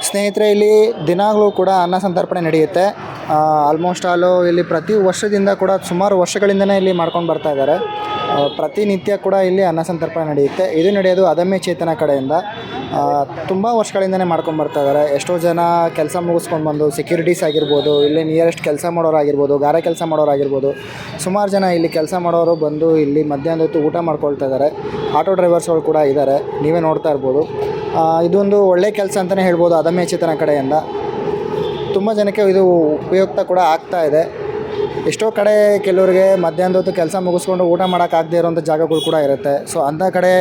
ಸ್ನೇಹಿತರೆ, ಇಲ್ಲಿ ದಿನಾಗಲೂ ಕೂಡ ಅನ್ನ ಸಂತರ್ಪಣೆ ನಡೆಯುತ್ತೆ. ಆಲ್ಮೋಸ್ಟ್ ಆಲು ಇಲ್ಲಿ ಪ್ರತಿ ವರ್ಷದಿಂದ ಕೂಡ ಸುಮಾರು ವರ್ಷಗಳಿಂದನೇ ಇಲ್ಲಿ ಮಾಡ್ಕೊಂಡು ಬರ್ತಾ ಇದ್ದಾರೆ. ಪ್ರತಿನಿತ್ಯ ಕೂಡ ಇಲ್ಲಿ ಅನ್ನ ಸಂತರ್ಪಣೆ ನಡೆಯುತ್ತೆ. ಇದು ನಡೆಯೋದು ಅದಮ್ಯ ಚೇತನ ಕಡೆಯಿಂದ ತುಂಬ ವರ್ಷಗಳಿಂದನೇ ಮಾಡ್ಕೊಂಡು ಬರ್ತಾ ಇದ್ದಾರೆ. ಎಷ್ಟೋ ಜನ ಕೆಲಸ ಮುಗಿಸ್ಕೊಂಡು ಬಂದು ಸೆಕ್ಯೂರಿಟೀಸ್ ಆಗಿರ್ಬೋದು, ಇಲ್ಲಿ ನಿಯರೆಸ್ಟ್ ಕೆಲಸ ಮಾಡೋರಾಗಿರ್ಬೋದು, ಗಾರೆ ಕೆಲಸ ಮಾಡೋರಾಗಿರ್ಬೋದು, ಸುಮಾರು ಜನ ಇಲ್ಲಿ ಕೆಲಸ ಮಾಡೋರು ಬಂದು ಇಲ್ಲಿ ಮಧ್ಯಾಹ್ನದ ಹೊತ್ತು ಊಟ ಮಾಡ್ಕೊಳ್ತಾ ಇದ್ದಾರೆ. ಆಟೋ ಡ್ರೈವರ್ಸ್ಗಳು ಕೂಡ ಇದ್ದಾರೆ, ನೀವೇ ನೋಡ್ತಾ ಇರ್ಬೋದು. ಇದೊಂದು ಒಳ್ಳೆ ಕೆಲಸ ಅಂತಲೇ ಹೇಳ್ಬೋದು. ಅದಮ್ಯ ಚೇತನ ಕಡೆಯಿಂದ ತುಂಬ ಜನಕ್ಕೆ ಇದು ಉಪಯುಕ್ತ ಕೂಡ ಆಗ್ತಾ ಇದೆ. ಎಷ್ಟೋ ಕಡೆ ಕೆಲವರಿಗೆ ಮಧ್ಯಾಹ್ನದ ಹೊತ್ತು ಕೆಲಸ ಮುಗಿಸ್ಕೊಂಡು ಊಟ ಮಾಡೋಕ್ಕಾಗದೇ ಇರೋಂಥ ಜಾಗಗಳು ಕೂಡ ಇರುತ್ತೆ. ಸೊ ಅಂಥ ಕಡೆ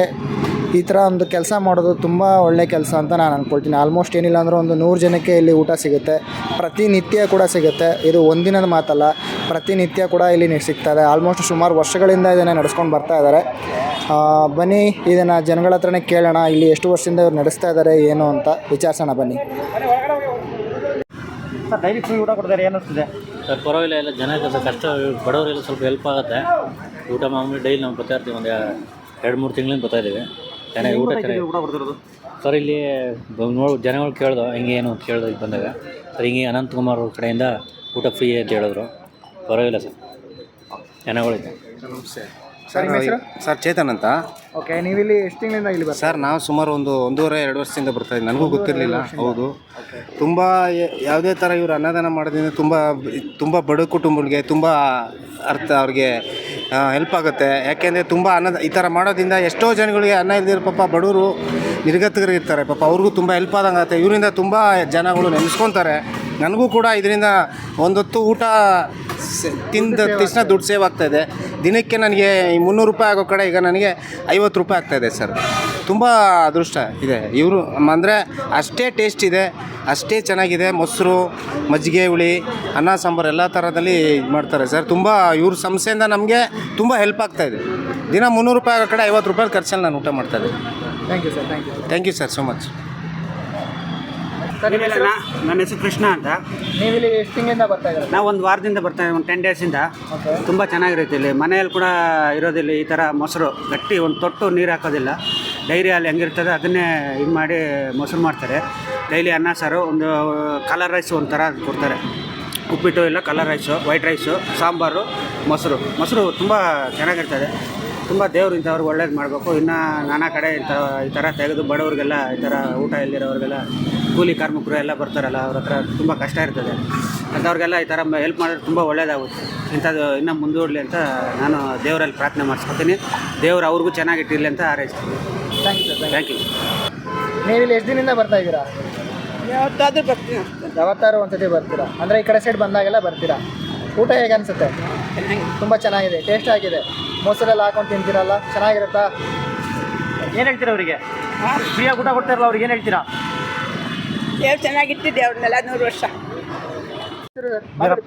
ಈ ಥರ ಒಂದು ಕೆಲಸ ಮಾಡೋದು ತುಂಬ ಒಳ್ಳೆ ಕೆಲಸ ಅಂತ ನಾನು ಅಂದ್ಕೊಳ್ತೀನಿ. ಆಲ್ಮೋಸ್ಟ್ ಏನಿಲ್ಲ ಅಂದರೂ ಒಂದು 100 ಜನಕ್ಕೆ ಇಲ್ಲಿ ಊಟ ಸಿಗುತ್ತೆ. ಪ್ರತಿನಿತ್ಯ ಕೂಡ ಸಿಗುತ್ತೆ. ಇದು ಒಂದಿನದ ಮಾತಲ್ಲ, ಪ್ರತಿನಿತ್ಯ ಕೂಡ ಇಲ್ಲಿ ಸಿಗ್ತಾಯಿದೆ. ಆಲ್ಮೋಸ್ಟ್ ಸುಮಾರು ವರ್ಷಗಳಿಂದ ಇದನ್ನು ನಡೆಸ್ಕೊಂಡು ಬರ್ತಾ ಇದ್ದಾರೆ. ಬನ್ನಿ, ಇದನ್ನು ಜನಗಳ ಹತ್ರನೇ ಕೇಳೋಣ, ಇಲ್ಲಿ ಎಷ್ಟು ವರ್ಷದಿಂದ ಇವ್ರು ನಡೆಸ್ತಾ ಇದ್ದಾರೆ ಏನು ಅಂತ ವಿಚಾರಿಸೋಣ ಬನ್ನಿ. ಸರ್, ಡೈಲಿ ಫ್ರೀ ಊಟ ಕೊಡ್ತಾರೆ, ಏನಿಸ್ತಿದೆ ಸರ್? ಪರವಾಗಿಲ್ಲ, ಎಲ್ಲ ಜನ ಕಷ್ಟ ಬಡವರೆಲ್ಲ ಸ್ವಲ್ಪ ಹೆಲ್ಪ್ ಆಗುತ್ತೆ. ಊಟ ಮಾಮೂಲಿ ಡೈಲಿ ನಾವು ಬರ್ತಾ ಇರ್ತೀವಿ, ಒಂದು 2-3 ತಿಂಗಳಿಂದ ಬರ್ತಾ ಇದ್ದೀವಿ. ಚೆನ್ನಾಗಿ ಊಟ ಕೊಡ್ತಿರೋದು ಸರ್. ಇಲ್ಲಿ ಜನಗಳು ಕೇಳ್ದು ಹಿಂಗೆ ಏನು ಅಂತ ಕೇಳಿದ್ರು. ಇಲ್ಲಿ ಬಂದಾಗ ಸರ್ ಹಿಂಗೆ ಅನಂತಕುಮಾರ್ ಅವ್ರ ಕಡೆಯಿಂದ ಊಟ ಫ್ರೀ ಅಂತ ಹೇಳಿದ್ರು. ಪರವಾಗಿಲ್ಲ ಸರ್, ಜನಗಳಿದೆ. ಸರ್ ಚೇತನ್ ಅಂತ. ಓಕೆ, ನೀವು ಇಲ್ಲಿ ಎಷ್ಟು ತಿಂಗಳಿಂದ ಇಲ್ಲಿ ಸರ್ ನಾವು ಸುಮಾರು 1.5-2 ವರ್ಷದಿಂದ ಬರ್ತಾಯಿದ್ವಿ. ನನಗೂ ಗೊತ್ತಿರಲಿಲ್ಲ. ಹೌದು, ತುಂಬ ಯಾವುದೇ ಥರ ಇವರು ಅನ್ನದಾನ ಮಾಡೋದ್ರಿಂದ ತುಂಬ ಬಡ ಕುಟುಂಬಗಳಿಗೆ ತುಂಬ ಅವ್ರಿಗೆ ಹೆಲ್ಪ್ ಆಗುತ್ತೆ. ಯಾಕೆಂದರೆ ತುಂಬ ಈ ಥರ ಮಾಡೋದ್ರಿಂದ ಎಷ್ಟೋ ಜನಗಳಿಗೆ ಅನ್ನ ಇಲ್ದಿರೋ ಪಾಪ ಬಡವರು ನಿರ್ಗತಿಕರಿರ್ತಾರೆ, ಪಾಪ ಅವ್ರಿಗೂ ತುಂಬ ಹೆಲ್ಪ್ ಆದಂಗೆ ಆಗುತ್ತೆ. ಇವರಿಂದ ತುಂಬ ಜನಗಳು ನೆನೆಸ್ಕೊತಾರೆ. ನನಗೂ ಕೂಡ ಇದರಿಂದ ಒಂದೊತ್ತು ಊಟ ತಿಂದ ತಕ್ಷಣ ದುಡ್ಡು ಸೇವ್ ಆಗ್ತಾಯಿದೆ. ದಿನಕ್ಕೆ ನನಗೆ 300 ರೂಪಾಯಿ ಆಗೋ ಕಡೆ ಈಗ ನನಗೆ 50 ರೂಪಾಯಿ ಆಗ್ತಾಯಿದೆ ಸರ್. ತುಂಬ ಅದೃಷ್ಟ ಇದೆ. ಇವರು ಅಂದರೆ ಅಷ್ಟೇ ಟೇಸ್ಟ್ ಇದೆ, ಅಷ್ಟೇ ಚೆನ್ನಾಗಿದೆ. ಮೊಸರು, ಮಜ್ಜಿಗೆ, ಹುಳಿ, ಅನ್ನ ಸಾಂಬಾರು ಎಲ್ಲ ಥರದಲ್ಲಿ ಇದು ಮಾಡ್ತಾರೆ ಸರ್. ತುಂಬ ಇವ್ರ ಸಂಸ್ಥೆಯಿಂದ ನಮಗೆ ತುಂಬ ಹೆಲ್ಪ್ ಆಗ್ತಾಯಿದೆ. ದಿನ 300 ರೂಪಾಯಿ ಆಗೋ ಕಡೆ 50 ರೂಪಾಯಿ ಖರ್ಚಲ್ಲಿ ನಾನು ಊಟ ಮಾಡ್ತಾಯಿದ್ದೆ. Thank you sir. Thank you sir so much. ನನ್ನ ಹೆಸರು ಕೃಷ್ಣ ಅಂತ. ನೀವು ಇಲ್ಲಿ ಎಷ್ಟು ತಿಂಗಳಿಂದ ಬರ್ತಾ ಇದ್ದಾರೆ? ನಾವು ಒಂದು ವಾರದಿಂದ ಬರ್ತಾಯಿದ್ದೀವಿ, ಒಂದು 10 ಡೇಸಿಂದ. ತುಂಬ ಚೆನ್ನಾಗಿರುತ್ತೆ ಇಲ್ಲಿ. ಮನೆಯಲ್ಲಿ ಕೂಡ ಇರೋದಿಲ್ಲ ಈ ಥರ ಮೊಸರು ಗಟ್ಟಿ, ಒಂದು ತೊಟ್ಟು ನೀರು ಹಾಕೋದಿಲ್ಲ. ಡೈರಿ ಅಲ್ಲಿ ಹೆಂಗಿರ್ತದೆ ಅದನ್ನೇ ಇದು ಮಾಡಿ ಮೊಸರು ಮಾಡ್ತಾರೆ. ಡೈಲಿ ಅನ್ನ ಸಾರು, ಒಂದು ಕಲರ್ ರೈಸ್ ಒಂಥರ ಕೊಡ್ತಾರೆ. ಉಪ್ಪಿಟ್ಟು ಇಲ್ಲ, colour rice, white rice, sambar, ಮೊಸರು ತುಂಬ ಚೆನ್ನಾಗಿರ್ತದೆ. ತುಂಬ ದೇವರು ಇಂಥವ್ರಿಗೆ ಒಳ್ಳೇದು ಮಾಡಬೇಕು. ಇನ್ನು ನಾನಾ ಕಡೆ ಈ ಥರ ತೆಗೆದು ಬಡವ್ರಿಗೆಲ್ಲ ಈ ಥರ ಊಟ ಇಲ್ದಿರೋರಿಗೆಲ್ಲ, ಕೂಲಿ ಕಾರ್ಮಿಕರು ಎಲ್ಲ ಬರ್ತಾರಲ್ಲ, ಅವ್ರ ಹತ್ರ ತುಂಬ ಕಷ್ಟ ಇರ್ತದೆ. ಅಂಥವ್ರಿಗೆಲ್ಲ ಈ ಥರ ಹೆಲ್ಪ್ ಮಾಡಿದ್ರೆ ತುಂಬ ಒಳ್ಳೇದಾಗುತ್ತೆ. ಇಂಥದ್ದು ಇನ್ನೂ ಮುಂದೂಡಲಿ ಅಂತ ನಾನು ದೇವರಲ್ಲಿ ಪ್ರಾರ್ಥನೆ ಮಾಡಿಸ್ಕೊತೀನಿ. ದೇವರು ಅವ್ರಿಗೂ ಚೆನ್ನಾಗಿಟ್ಟಿರಲಿ ಅಂತ ಹಾರೈಸ್ತೀನಿ. Thank you sir. Thank you. ನೀವು ಇಲ್ಲಿ ಎಷ್ಟು ದಿನದಿಂದ ಬರ್ತಾ ಇದ್ದೀರಾ? ಯಾವತ್ತಾದರೂ ಬರ್ತೀನಿ. ಯಾವತ್ತಾರು ಒಂದ್ಸತಿ ಬರ್ತೀರಾ? ಅಂದರೆ ಈ ಕಡೆ ಸೈಡ್ ಬಂದಾಗೆಲ್ಲ ಬರ್ತೀರಾ? ಊಟ ಹೇಗೆ ಅನಿಸುತ್ತೆ? ತುಂಬ ಚೆನ್ನಾಗಿದೆ, ಟೇಸ್ಟ್ ಆಗಿದೆ. ಮೊಸರೆಲ್ಲ ಹಾಕೊಂಡು ತಿಂತೀರಲ್ಲ, ಚೆನ್ನಾಗಿರುತ್ತಾ? ಏನು ಹೇಳ್ತೀರಾ ಅವರಿಗೆ? ಫ್ರೀಯಾಗಿ ಊಟ ಕೊಡ್ತಾರಲ್ಲ, ಅವ್ರಿಗೆ ಏನು ಹೇಳ್ತೀರಾ? ಚೆನ್ನಾಗಿಟ್ಟಿದ್ದೆ ಅವ್ರನ್ನೆಲ್ಲ 100 ವರ್ಷ.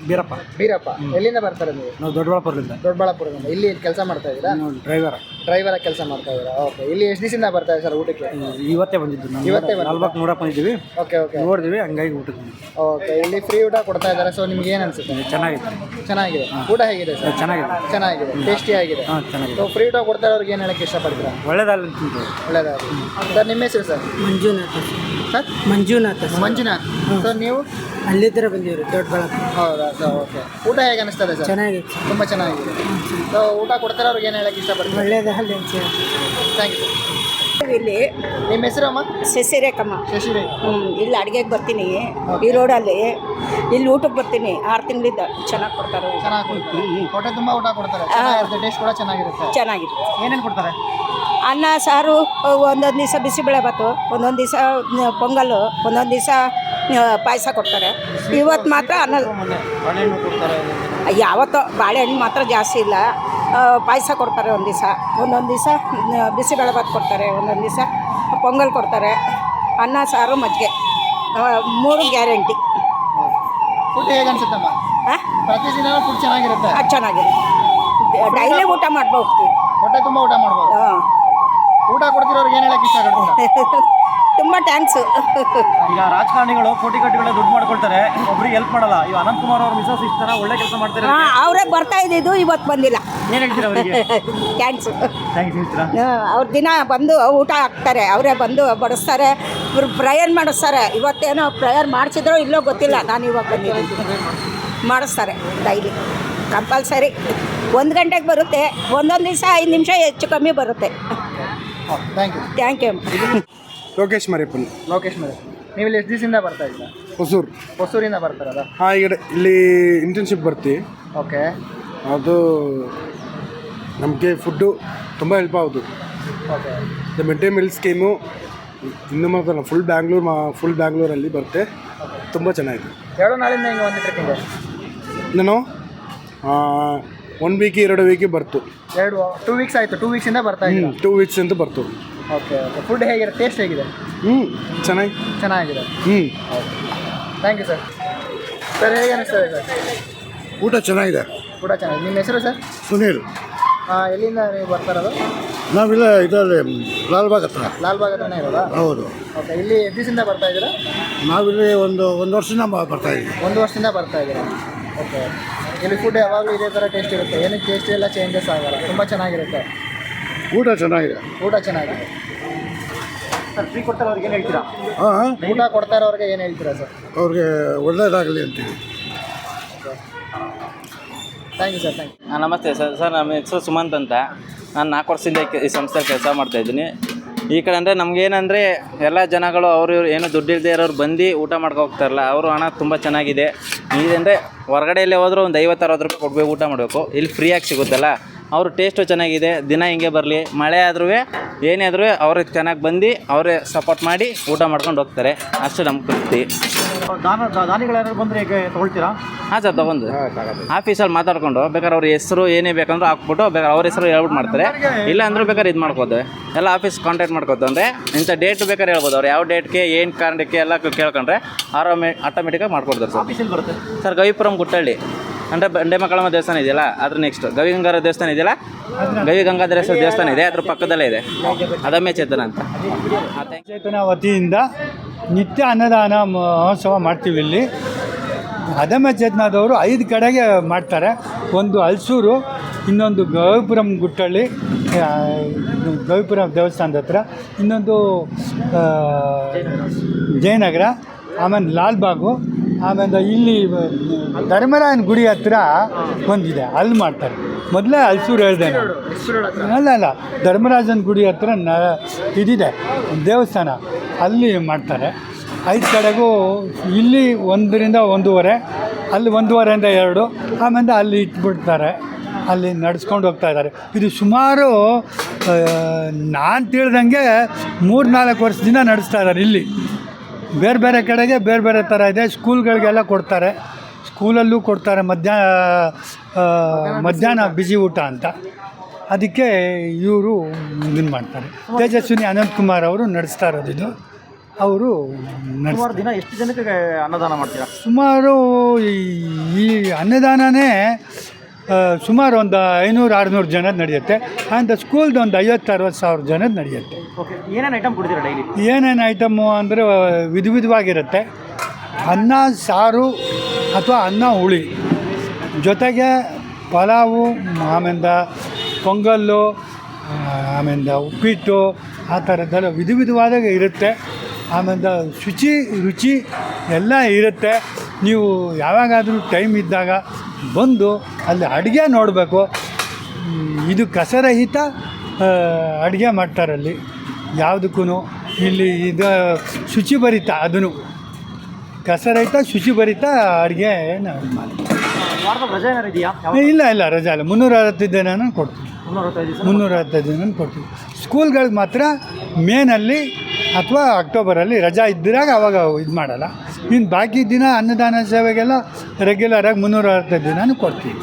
ಬೀರಪ್ಪ. ಎಲ್ಲಿಂದ ಬರ್ತಾರೆ ನೀವು? ನಾವು ದೊಡ್ಡಬಳ್ಳಾಪುರದಿಂದ. ಇಲ್ಲಿ ಕೆಲಸ ಮಾಡ್ತಾ ಇದ್ದೀರಾ? ಡ್ರೈವರ್ ಕೆಲಸ ಮಾಡ್ತಾ ಇದ್ದೀರಾ? ಓಕೆ. ಇಲ್ಲಿ ಎಷ್ಟು ದಿವಸದಿಂದ ಬರ್ತಾ ಇದೆ ಸರ್ ಊಟಕ್ಕೆ? ಇವತ್ತೇ ಬಂದಿದ್ದು. ಇವತ್ತೇ ನೋಡಕ್ಕೆ ಬಂದಿದ್ದೀವಿ. ಓಕೆ. ನೋಡಿದ್ವಿ, ಹಂಗಾಗಿ ಊಟಕ್ಕೆ. ಓಕೆ. ಇಲ್ಲಿ ಫ್ರೀ ಊಟ ಕೊಡ್ತಾ ಇದ್ದಾರೆ. ಸೊ ನಿಮ್ಗೆ ಏನು ಅನಿಸುತ್ತೆ? ಚೆನ್ನಾಗಿದೆ. ಊಟ ಹೇಗಿದೆ ಸರ್? ಚೆನ್ನಾಗಿದೆ, ಟೇಸ್ಟಿ ಆಗಿದೆ. ಸೊ ಫ್ರೀ ಊಟ ಕೊಡ್ತಾ ಇರೋರಿಗೆ ಏನು ಹೇಳಕ್ಕೆ ಇಷ್ಟಪಡ್ತೀರಾ? ಒಳ್ಳೇದಾಗಲಿ. ಸರ್ ನಿಮ್ಮ ಹೆಸರು ಸರ್? ಮಂಜುನಾಥ್. ಸರ್ ನೀವು ಅಲ್ಲಿದ್ದರೆ ಬಂದಿವ್ರಿ, ದೊಡ್ಡಬಳ್ಳಾಪುರ. ಹೌದಾ ಸರ್? ಓಕೆ. ಊಟ ಹೇಗೆ ಅನಿಸ್ತದೆ ಸರ್? ಚೆನ್ನಾಗಿದೆ, ತುಂಬ ಚೆನ್ನಾಗಿದೆ. ಸೊ ಊಟ ಕೊಡ್ತಾರೆ ಅವ್ರಿಗೆ ಏನು ಹೇಳಕ್ಕೆ ಇಷ್ಟಪಡ್ತೀರಾ? ಒಳ್ಳೇದಾಗಲಿ ಅಂತ. Thank you. ಇಲ್ಲಿ ನಿಮ್ಮ ಹೆಸರಮ್ಮ? ಶಶಿರೇಖಮ್ಮ. ಇಲ್ಲಿ ಅಡುಗೆಗೆ ಬರ್ತೀನಿ ಈ ರೋಡಲ್ಲಿ. ಇಲ್ಲಿ ಊಟಕ್ಕೆ ಬರ್ತೀನಿ 6 ತಿಂಗಳಿಂದ. ಚೆನ್ನಾಗಿ ಕೊಡ್ತಾರೆ. ಹೊಟ್ಟೆ ತುಂಬ ಊಟ ಕೊಡ್ತಾರೆ. ಟೇಸ್ಟ್ ಕೂಡ ಚೆನ್ನಾಗಿರುತ್ತೆ. ಏನೇನು ಕೊಡ್ತಾರೆ? ಅನ್ನ ಸಾರು, ಒಂದೊಂದು ದಿವಸ ಬಿಸಿಬೇಳೆಭಾತು, ಒಂದೊಂದು ದಿವಸ ಪೊಂಗಲ್ಲು, ಒಂದೊಂದು ದಿವಸ ಪಾಯಸ ಕೊಡ್ತಾರೆ. ಇವತ್ತು ಮಾತ್ರ ಅನ್ನ. ಯಾವತ್ತೋ ಬಾಳೆಹಣ್ಣು ಮಾತ್ರ ಜಾಸ್ತಿ ಇಲ್ಲ. ಪಾಯಸ ಕೊಡ್ತಾರೆ ಒಂದೊಂದು ದಿವಸ ಬಿಸಿಬೇಳೆಭಾತು ಕೊಡ್ತಾರೆ, ಒಂದೊಂದು ದಿವಸ ಪೊಂಗಲ್ ಕೊಡ್ತಾರೆ. ಅನ್ನ ಸಾರು ಮಜ್ಜಿಗೆ 3 ಗ್ಯಾರಂಟಿ. ಫುಡ್ ಹೇಗೆ ಅನ್ಸುತ್ತಮ್ಮ? ಪ್ರತಿದಿನ ಫುಡ್ ಚೆನ್ನಾಗಿರುತ್ತೆ? ಚೆನ್ನಾಗಿರುತ್ತೆ. ಡೈಲಿ ಊಟ ಮಾಡ್ಬೋದು. ಹೊಟ್ಟೆ ತುಂಬ ಊಟ ಮಾಡ್ಬೋದು. ಊಟ ಕೊಡ್ತಿರೋರಿಗೆ ಏನು ಹೇಳಕ್ಕೆ ಇಷ್ಟಪಡ್ತೀರಾ? ತುಂಬ ಥ್ಯಾಂಕ್ಸು. ಈಗ ರಾಜಕಾರಣಿಗಳು ಕೋಟಿ ಕಟ್ಟಿಗಳೇ ದುಡ್ಡು ಮಾಡ್ಕೊಳ್ತಾರೆ, ಒಬ್ರಿಗೆ ಹೆಲ್ಪ್ ಮಾಡಲ್ಲ. ಈಗ ಅನಂತಕುಮಾರ್ ಅವ್ರ ಮಿಸಸ್ ಇಷ್ಟು ಥರ ಒಳ್ಳೆ ಕೆಲಸ ಮಾಡ್ತಾರೆ. ಅವರೇ ಬರ್ತಾ ಇದ್ದಿದ್ದು, ಇವತ್ತು ಬಂದಿಲ್ಲ. ಏನು ಹೇಳ್ತೀರಾ ಅವರಿಗೆ? ಥ್ಯಾಂಕ್ಸು. ಥ್ಯಾಂಕ್ಸ್ ಹೇಳ್ತೀರಾ? ಅವ್ರ ದಿನ ಬಂದು ಊಟ ಹಾಕ್ತಾರೆ, ಅವರೇ ಬಂದು ಬಡಿಸ್ತಾರೆ, ಇವ್ರು ಪ್ರೇಯರ್ ಮಾಡಿಸ್ತಾರೆ. ಇವತ್ತೇನೋ ಪ್ರೇಯರ್ ಮಾಡಿಸಿದ್ರೋ ಇಲ್ಲೋ ಗೊತ್ತಿಲ್ಲ, ನಾನು ಇವಾಗ ಬಂದಿದ್ದೀನಿ. ಮಾಡಿಸ್ತಾರೆ ಡೈಲಿ ಕಂಪಲ್ಸರಿ. 1 ಗಂಟೆಗೆ ಬರುತ್ತೆ, ಒಂದೊಂದು ದಿವಸ 5 ನಿಮಿಷ ಹೆಚ್ಚು ಕಮ್ಮಿ ಬರುತ್ತೆ. Thank you. Thank you. Lokesh Mariyappan. Lokesh ಮೇಲೆ ನೀವು ಇಲ್ಲಿ ಎಷ್ಟು ದಿವಸದಿಂದ ಬರ್ತಾ ಇದ್ದೀರಾ? ಹೊಸೂರು. ಹೊಸೂರಿಂದ ಬರ್ತಾರಲ್ಲ? ಹಾಂ, ಈಗ ಇಲ್ಲಿ ಇಂಟರ್ನ್ಶಿಪ್ ಬರ್ತೀವಿ. ಓಕೆ. ಅದು ನಮಗೆ ಫುಡ್ಡು ತುಂಬ ಹೆಲ್ಪ್ ಆಗೋದು. Okay. Mid day meal scheme ಇನ್ನೂ ಮಾತ್ರ ಫುಲ್ ಬ್ಯಾಂಗ್ಳೂರಲ್ಲಿ ಬರುತ್ತೆ, ತುಂಬ ಚೆನ್ನಾಗಿದೆ. 2 ನಾಳಿಂದ ಹಿಂಗೆ ಒಂದು ಟ್ರಿಪ್ಪಿಂಗ್ ನಾನು 1 ವೀಕ್ 2 ವೀಕ್ ಬರ್ತು. 2 ವೀಕ್ಸ್ ಆಯಿತು. 2 ವೀಕ್ಸಿಂದ ಬರ್ತಾ ಇದ್ದೀರಾ? 2 ವೀಕ್ಸ್ ಅಂತ ಬರ್ತು. ಓಕೆ. ಓಕೆ. ಫುಡ್ ಹೇಗಿದೆ? ಟೇಸ್ಟ್ ಹೇಗಿದೆ? ಚೆನ್ನಾಗಿದೆ. Thank you sir. ಸರ್ ಹೇಗೆ ಅನಿಸ್ತದೆ ಸರ್? ಊಟ ಚೆನ್ನಾಗಿದೆ. ಊಟ ಚೆನ್ನಾಗಿದೆ. ನಿಮ್ಮ ಹೆಸರು ಸರ್? ಸುನೀಲ್. ಎಲ್ಲಿಂದ ನೀವು ಬರ್ತಾರದು? ನಾವಿಲ್ಲ ಇದರಲ್ಲಿ ಲಾಲ್ಬಾಗ್ ಹತ್ರ. ಲಾಲ್ಬಾಗ್ ಹತ್ರನೇ ಇರೋದಾ? ಹೌದು. ಓಕೆ. ಇಲ್ಲಿ ಎಷ್ಟು ದಿವಸದಿಂದ ಬರ್ತಾ ಇದ್ದೀರಾ? ನಾವಿಲ್ಲಿ ಒಂದು ವರ್ಷದಿಂದ ಬರ್ತಾ ಇದ್ದೀವಿ. 1 ವರ್ಷದಿಂದ ಬರ್ತಾ ಇದ್ದೀರಾ? ಓಕೆ. ಇಲ್ಲಿ ಫುಡ್ ಯಾವಾಗಲೂ ಇದೇ ಥರ ಟೇಸ್ಟ್ ಇರುತ್ತೆ? ಏನಕ್ಕೆ ಟೇಸ್ಟ್ ಎಲ್ಲ ಚೇಂಜಸ್ ಆಗಲ್ಲ? ತುಂಬ ಚೆನ್ನಾಗಿರುತ್ತೆ. ಊಟ ಚೆನ್ನಾಗಿದೆ. ಊಟ ಚೆನ್ನಾಗಿದೆ. ಸರ್, ಫ್ರೀ ಕೊಡ್ತಾರೆ, ಅವ್ರಿಗೆ ಏನು ಹೇಳ್ತೀರಾ? ಹಾಂ, ಊಟ ಕೊಡ್ತಾ ಇರೋರಿಗೆ ಏನು ಹೇಳ್ತೀರಾ ಸರ್? ಅವ್ರಿಗೆ ಒಳ್ಳೆಯದಾಗಲಿ ಅಂತೀವಿ. Thank you sir. Thank you. ನಮಸ್ತೆ ಸರ್. ನಮ್ಮ ಹೆಸರು ಸುಮಂತ್ ಅಂತ. ನಾನು 4 ವರ್ಷದಿಂದ ಈ ಸಂಸ್ಥೆಯಲ್ಲಿ ಕೆಲಸ ಮಾಡ್ತಾಯಿದ್ದೀನಿ. ಈ ಕಡೆ ಅಂದರೆ ನಮಗೇನಂದರೆ ಎಲ್ಲ ಜನಗಳು ಅವರು ಏನು ದುಡ್ಡಿಲ್ಲದೆ ಇರೋರು ಬಂದು ಊಟ ಮಾಡ್ಕೊ ಹೋಗ್ತಾರಲ್ಲ, ಅವರು ಹಣ ತುಂಬ ಚೆನ್ನಾಗಿದೆ. ಇದಂದರೆ ಹೊರಗಡೆಯಲ್ಲೇ ಹೋದರೂ ಒಂದು 50-60 ರೂಪಾಯಿ ಕೊಡಬೇಕು, ಊಟ ಮಾಡಬೇಕು. ಇಲ್ಲಿ ಫ್ರೀಯಾಗಿ ಸಿಗುತ್ತಲ್ಲ, ಅವ್ರ ಟೇಸ್ಟು ಚೆನ್ನಾಗಿದೆ. ದಿನ ಹಿಂಗೆ ಬರಲಿ, ಮಳೆ ಆದ್ರೂ ಏನೇ ಆದ್ರೂ ಅವ್ರಿಗೆ ಚೆನ್ನಾಗಿ ಬಂದು ಅವರೇ ಸಪೋರ್ಟ್ ಮಾಡಿ ಊಟ ಮಾಡ್ಕೊಂಡು ಹೋಗ್ತಾರೆ. ಅಷ್ಟು ನಮ್ಗೆ ತೃಪ್ತಿ. ದಾನಿಗಳೇನಾದ್ರು ಬಂದರೆ ಹೇಗೆ ತೊಗೊಳ್ತೀರಾ? ಹಾಂ ಸರ್, ತೊಗೊಂಡು ಆಫೀಸಲ್ಲಿ ಮಾತಾಡ್ಕೊಂಡು ಬೇಕಾದ್ರೆ ಅವ್ರ ಹೆಸರು ಏನೇ ಬೇಕಂದ್ರೂ ಹಾಕ್ಬಿಟ್ಟು ಬೇಕಾದ್ರೆ ಅವ್ರ ಹೆಸರು ಹೇಳ್ಬಿಟ್ಟು ಮಾಡ್ತಾರೆ. ಇಲ್ಲ ಅಂದರೂ ಬೇಕಾದ್ರೆ ಇದು ಮಾಡ್ಕೋದು, ಎಲ್ಲ ಆಫೀಸ್ ಕಾಂಟ್ಯಾಕ್ಟ್ ಮಾಡ್ಕೋದು. ಅಂದರೆ ಇಂಥ ಡೇಟ್ ಬೇಕಾದ್ರೆ ಹೇಳ್ಬೋದು, ಅವ್ರು ಯಾವ ಡೇಟ್ಗೆ ಏನು ಕಾರಣಕ್ಕೆ ಎಲ್ಲ ಕೇಳ್ಕೊಂಡ್ರೆ ಆಟೋಮೆಟಿಕಾಗಿ ಮಾಡ್ಕೊಡ್ತಾರೆ ಸರ್. ಆಫೀಸಲ್ಲಿ ಬರುತ್ತೆ ಸರ್, ಗವಿಪುರಂ ಗುಟ್ಟಳ್ಳಿ ಅಂದರೆ ಬಂಡೆಮಕ್ಕಳಮ್ಮ ದೇವಸ್ಥಾನ ಇದೆಯಲ್ಲ, ಅದ್ರ ನೆಕ್ಸ್ಟ್ ಗವಿಗಂಗಾರ ದೇವಸ್ಥಾನ ಇದೆಯಲ್ಲ, ಗವಿಗಂಗಾಧರೇಶ್ವರ ದೇವಸ್ಥಾನ ಇದೆ, ಅದ್ರ ಪಕ್ಕದಲ್ಲೇ ಇದೆ. ಅದಮ್ಯ ಚೇತನ ಅಂತ. ಚೇತನ ವತಿಯಿಂದ ನಿತ್ಯ ಅನ್ನದಾನ ಮಹೋತ್ಸವ ಮಾಡ್ತೀವಿ. ಇಲ್ಲಿ ಅದಮ್ಯ ಚೇತನದವರು 5 ಕಡೆಗೆ ಮಾಡ್ತಾರೆ. ಒಂದು ಹಲ್ಸೂರು, ಇನ್ನೊಂದು ಗವಿಪುರಂ ಗುಟ್ಟಳ್ಳಿ, ಗವಿಪುರಂ ದೇವಸ್ಥಾನದ ಹತ್ರ, ಇನ್ನೊಂದು ಜಯನಗರ, ಆಮೇಲೆ ಲಾಲ್ಬಾಗು, ಆಮೇಲೆ ಇಲ್ಲಿ ಧರ್ಮರಾಯನ ಗುಡಿ ಹತ್ರ ಒಂದಿದೆ, ಅಲ್ಲಿ ಮಾಡ್ತಾರೆ. ಮೊದಲೇ ಹಲ್ಸೂರು ಹೇಳಿದೆ ನಾನು. ಅಲ್ಲ, ಧರ್ಮರಾಜನ ಗುಡಿ ಹತ್ರ ಇದಿದೆ ದೇವಸ್ಥಾನ, ಅಲ್ಲಿ ಮಾಡ್ತಾರೆ. 5 ಕಡೆಗೂ ಇಲ್ಲಿ 1ರಿಂದ 1:30, ಅಲ್ಲಿ 1:30ಇಂದ 2, ಆಮೇಲೆ ಅಲ್ಲಿ ಇಟ್ಬಿಡ್ತಾರೆ. ಅಲ್ಲಿ ನಡೆಸ್ಕೊಂಡು ಹೋಗ್ತಾ ಇದ್ದಾರೆ. ಇದು ಸುಮಾರು ನಾನು ತಿಳಿದಂಗೆ 3-4 ವರ್ಷದಿಂದ ನಡೆಸ್ತಾ ಇದ್ದಾರೆ. ಇಲ್ಲಿ ಬೇರೆ ಬೇರೆ ಕಡೆಗೆ ಬೇರೆ ಬೇರೆ ಥರ ಇದೆ. ಸ್ಕೂಲ್ಗಳಿಗೆಲ್ಲ ಕೊಡ್ತಾರೆ, ಸ್ಕೂಲಲ್ಲೂ ಕೊಡ್ತಾರೆ. ಮಧ್ಯಾಹ್ನ ಬಿಸಿ ಊಟ ಅಂತ. ಅದಕ್ಕೆ ಇವರು ಇದನ್ನು ಮಾಡ್ತಾರೆ. ತೇಜಸ್ವಿನಿ ಅನಂತಕುಮಾರ್ ಅವರು ನಡೆಸ್ತಾ ಇರೋದು ಇದು. ಅವರು ಸುಮಾರು ದಿನ ಎಷ್ಟು ಜನಕ್ಕೆ ಅನ್ನದಾನ ಮಾಡ್ತೀರಾ? ಸುಮಾರು ಈ ಅನ್ನದಾನನೇ ಸುಮಾರು ಒಂದು 500-600 ಜನದ ನಡೆಯುತ್ತೆ. ಆ್ಯಂಡ್ ಸ್ಕೂಲ್ದು ಒಂದು 50-60 ಸಾವಿರ ಜನದ ನಡೆಯುತ್ತೆ. ಓಕೆ. ಏನೇನು ಐಟಮ್ ಕೊಡ್ತೀರಾ ಡೈಲಿ? ಏನೇನು ಐಟಮ್ಮು ಅಂದರೆ ವಿಧವಾಗಿರುತ್ತೆ. ಅನ್ನ ಸಾರು ಅಥವಾ ಅನ್ನ ಹುಳಿ ಜೊತೆಗೆ ಪಲಾವು, ಆಮೇಲೆ ಪೊಂಗಲ್ಲು, ಆಮೇಲೆ ಉಪ್ಪಿಟ್ಟು, ಆ ಥರದ್ದೆಲ್ಲ ವಿಧವಾದಾಗ ಇರುತ್ತೆ. ಆಮೇಲೆ ರುಚಿ ಎಲ್ಲ ಇರುತ್ತೆ. ನೀವು ಯಾವಾಗಾದರೂ ಟೈಮ್ ಇದ್ದಾಗ ಬಂದು ಅಲ್ಲಿ ಅಡುಗೆ ನೋಡಬೇಕು. ಇದು ಕಸರಹಿತ ಅಡುಗೆ ಮಾಡ್ತಾರಲ್ಲಿ ಯಾವುದಕ್ಕೂ. ಇಲ್ಲಿ ಇದು ಶುಚಿಭರಿತ, ಅದನ್ನು ಕಸರಹಿತ ಶುಚಿಭರಿತ ಅಡುಗೆ ಮಾಡ್ತೀವಿ. ವಾರದಲ್ಲಿ ರಜೆ ಏನಾರು ಇದೆಯಾ? ಇಲ್ಲ ರಜೆ ಇಲ್ಲ. 365 ದಿನ ಕೊಡ್ತೀವಿ. 365 ದಿನ ಕೊಡ್ತೀವಿ. ಸ್ಕೂಲ್ಗಳಿಗೆ ಮಾತ್ರ ಮೇನಲ್ಲಿ ಅಥವಾ ಅಕ್ಟೋಬರಲ್ಲಿ ರಜಾ ಇದ್ದಾಗ ಅವಾಗ ಇದು ಮಾಡಲ್ಲ. ಇನ್ನು ಬಾಕಿ ದಿನ ಅನ್ನದಾನ ಸೇವೆಗೆಲ್ಲ ರೆಗ್ಯುಲರಾಗಿ 365 ದಿನ ಕೊಡ್ತೀವಿ.